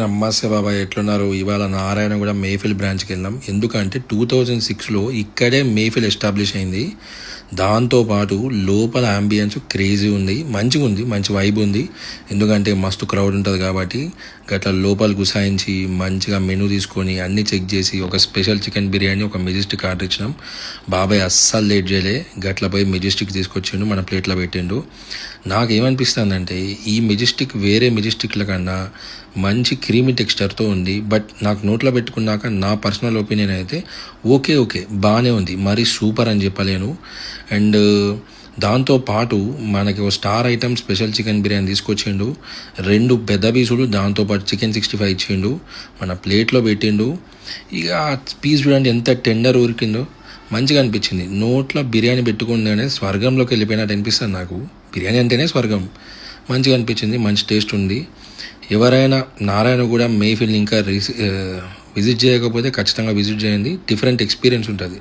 నమస్తే బాబాయ్, ఎట్లున్నారు? ఇవాళ నారాయణగూడ మేఫిల్ బ్రాంచ్కి వెళ్ళాం. ఎందుకంటే 2006లో ఇక్కడే మేఫిల్ ఎస్టాబ్లిష్ అయింది. దాంతోపాటు లోపల అంబియన్స్ క్రేజీ ఉంది, మంచిగా ఉంది, మంచి వైబ్ ఉంది. ఎందుకంటే మస్తు క్రౌడ్ ఉంటుంది కాబట్టి గట్ల లోపల గుసాయించి మంచిగా మెనూ తీసుకొని అన్నీ చెక్ చేసి ఒక స్పెషల్ చికెన్ బిర్యానీ, ఒక మెజెస్టిక్ ఆర్డర్ ఇచ్చినాం. బాబాయ్ అస్సలు లేట్ చేయలే, గట్ల పోయి మెజెస్టిక్ తీసుకొచ్చిండు, మన ప్లేట్లో పెట్టిండు. నాకేమనిపిస్తుందంటే ఈ మెజెస్టిక్ వేరే మెజెస్టిక్ల కన్నా మంచి క్రీమీ టెక్స్చర్తో ఉంది. బట్ నాకు నోట్లో పెట్టుకున్నాక నా పర్సనల్ ఒపీనియన్ అయితే ఓకే బాగానే ఉంది, మరీ సూపర్ అని చెప్పలేను. అండ్ దాంతోపాటు మనకి ఓ star item special chicken biryani తీసుకొచ్చిండు, 2 పెద్ద పీసులు, దాంతోపాటు చికెన్ 65 ఇచ్చిండు, మన ప్లేట్లో పెట్టిండు. ఇక పీస్ చూడండి ఎంత టెండర్ ఉరికిందో, మంచిగా అనిపించింది. నోట్లో బిర్యానీ పెట్టుకుంటేనే స్వర్గంలోకి వెళ్ళిపోయినట్టు అనిపిస్తుంది నాకు. బిర్యానీ అంటేనే స్వర్గం. మంచిగా అనిపించింది, మంచి టేస్ట్ ఉంది. ఎవరైనా నారాయణగూడ మేఫిల్ని ఇంకా విజిట్ చేయకపోతే ఖచ్చితంగా విజిట్ చేయండి, డిఫరెంట్ ఎక్స్పీరియన్స్ ఉంటుంది.